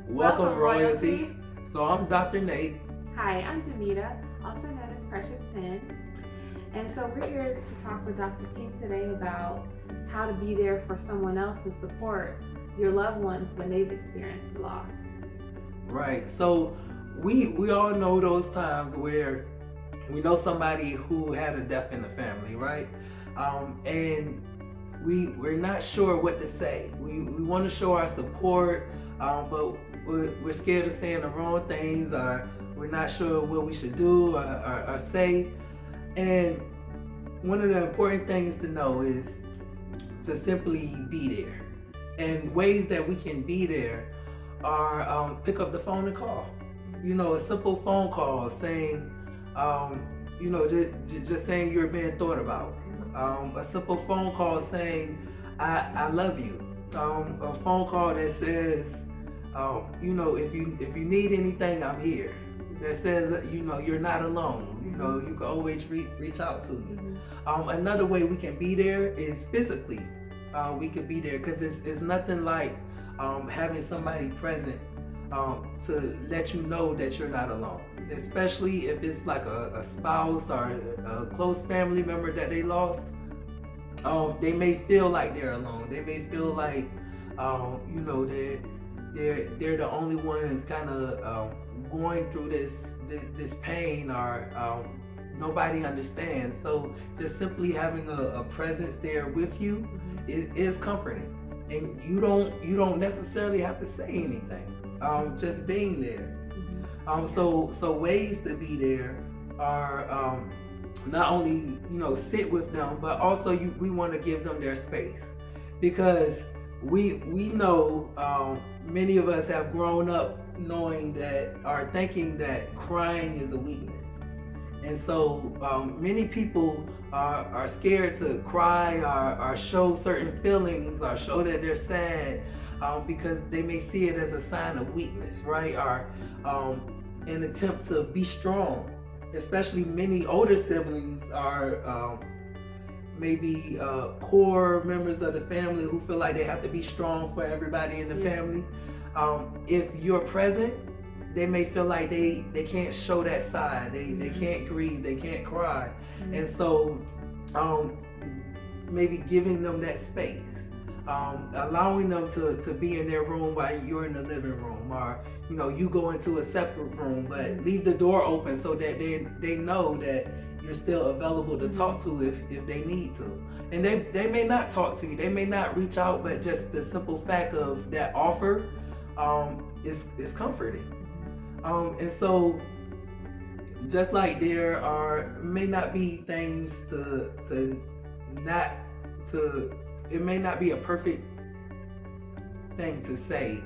Welcome, Royalty. So I'm Dr. Nate. Hi, I'm Demita, also known as Precious Penn. And so we're here to talk with Dr. King today about how to be there for someone else and support your loved ones when they've experienced loss. Right. So we all know those times where we know somebody who had a death in the family, right? And we're not sure what to say. We want to show our support, but we're scared of saying the wrong things, or we're not sure what we should do or say. And one of the important things to know is to simply be there. And ways that we can be there are pick up the phone and call. You know, a simple phone call saying, just saying you're being thought about. A simple phone call saying, I love you. A phone call that says, if you need anything, I'm here. That says, you're not alone. You can always reach out to me. Another way we can be there is physically. We can be there because it's nothing like having somebody present to let you know that you're not alone. Especially if it's like a spouse or a close family member that they lost. They may feel like they're alone. They may feel like they're the only ones kind of going through this pain, or nobody understands. So just simply having a presence there with you is comforting, and you don't necessarily have to say anything. Just being there. So ways to be there are not only sit with them, but also we want to give them their space, because we know many of us have grown up knowing that, or thinking that crying is a weakness. And so many people are scared to cry or show certain feelings or show that they're sad because they may see it as a sign of weakness, right? Or an attempt to be strong. Especially many older siblings are maybe core members of the family who feel like they have to be strong for everybody in the family. If you're present, they may feel like they can't show that side. They can't grieve, they can't cry. And so maybe giving them that space, allowing them to be in their room while you're in the living room, or you go into a separate room, but leave the door open so that they know that you're still available to talk to if they need to. And they may not talk to you, they may not reach out, but just the simple fact of that offer is comforting. And so just like there may not be things it may not be a perfect thing to say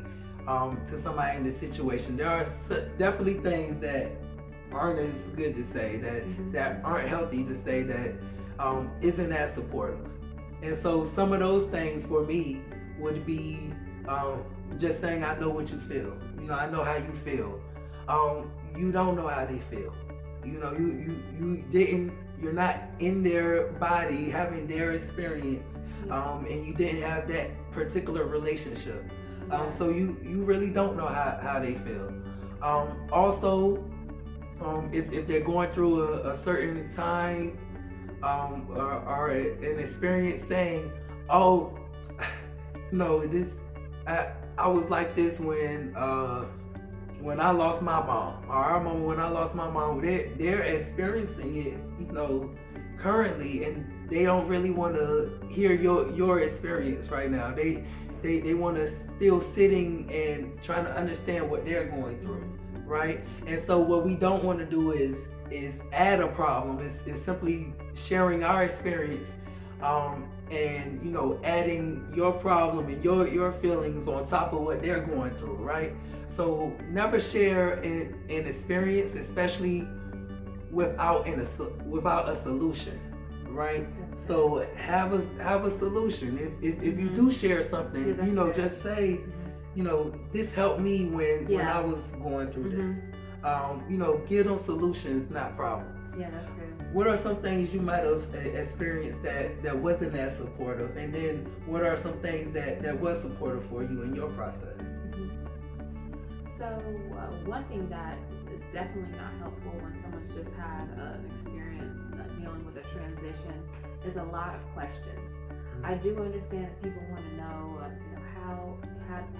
to somebody in this situation. There are definitely things that aren't as good to say, that aren't healthy to say, that isn't as supportive. And so some of those things for me would be just saying, I know what you feel. I know how you feel. You don't know how they feel. You're not in their body having their experience, and you didn't have that particular relationship. So you really don't know how they feel. Also, if they're going through a certain time or an experience, saying, oh, I was like this when I lost my mom, or I remember when I lost my mom. They're experiencing it, currently, and they don't really want to hear your experience right now. They want to still sitting and trying to understand what they're going through, right? And so what we don't want to do is add a problem. It's simply sharing our experience, and adding your problem and your feelings on top of what they're going through, right? So never share an experience, especially without a solution, right? So have a solution. If you do share something, just say, this helped me when I was going through this. Give them solutions, not problems. Yeah, that's good. What are some things you might have experienced that wasn't as supportive, and then what are some things that was supportive for you in your process? So one thing that is definitely not helpful when someone's just had an experience dealing with a transition is a lot of questions. I do understand that people want to know,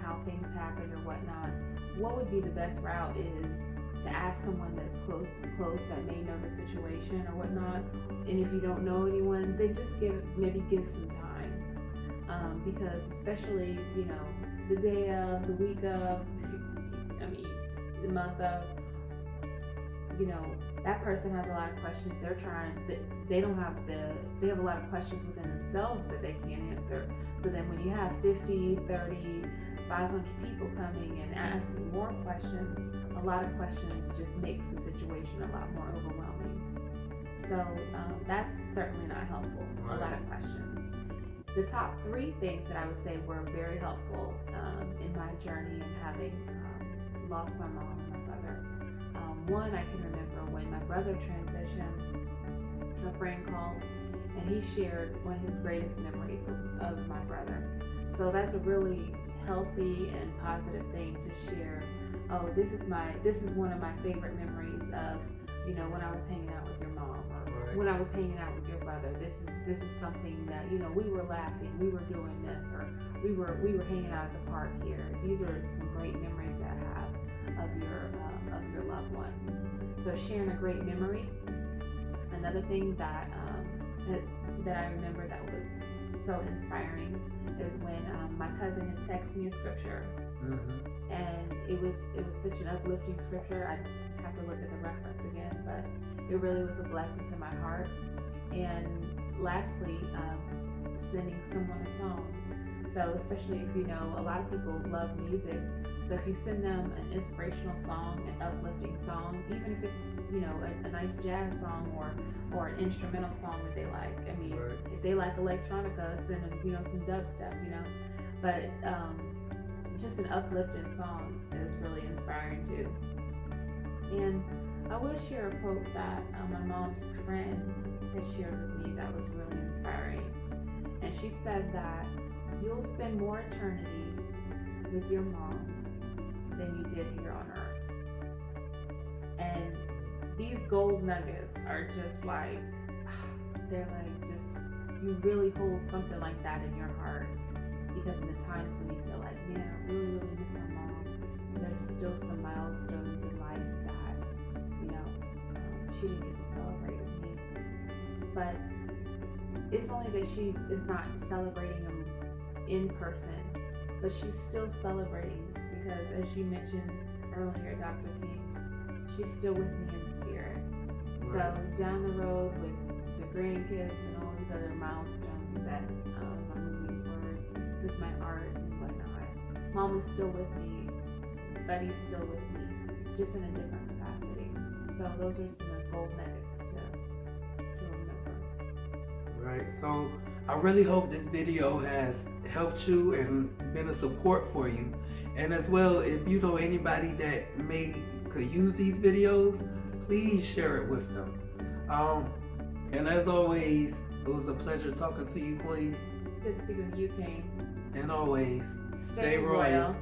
how things happen or whatnot. What would be the best route is to ask someone that's close that may know the situation or whatnot. And if you don't know anyone, then just give some time, because especially the day of, the week of, the month of, that person has a lot of questions. They have a lot of questions within themselves that they can't answer. So then when you have 50, 30, 500 people coming and asking more questions, a lot of questions just makes the situation a lot more overwhelming. So that's certainly not helpful, a lot of questions. The top 3 things that I would say were very helpful in my journey in having lost my mom and my brother. One, I can remember when my brother transitioned, a friend called and he shared one of his greatest memories of my brother. So that's a really healthy and positive thing to share. Oh, this is one of my favorite memories of, when I was hanging out with your mom, or when I was hanging out with your brother. This is something that, we were laughing, we were doing this, or we were hanging out at the park here. These are some great memories that I have of your loved one. So sharing a great memory. Another thing that I remember that was so inspiring is when my cousin had texted me a scripture, and it was such an uplifting scripture. I have to look at the reference again, but it really was a blessing to my heart. And lastly, sending someone a song. So especially if a lot of people love music, so if you send them an inspirational song, an uplifting song, even if it's a nice jazz song or an instrumental song that they like. If they like electronica, send them some dubstep, but just an uplifting song is really inspiring too. And I will share a quote that my mom's friend had shared with me that was really inspiring. And she said that you'll spend more eternity with your mom than you did here on earth. And these gold nuggets are just like, you really hold something like that in your heart, because in the times when you feel like, man, I really, really miss my mom, there's still some milestones in life that, she didn't get to celebrate with me. But it's only that she is not celebrating them in person, but she's still celebrating, because as you mentioned earlier, Dr. King, she's still with me in spirit. Right. So down the road with the grandkids and all these other milestones that I'm moving forward with my art and whatnot, Mom is still with me, Buddy's still with me, just in a different capacity. So those are some of the gold nuggets to remember. Right. So I really hope this video has helped you and been a support for you. And as well, if you know anybody that could use these videos, please share it with them. And as always, it was a pleasure talking to you, Queen. Good speaking with you, King. And always, stay royal.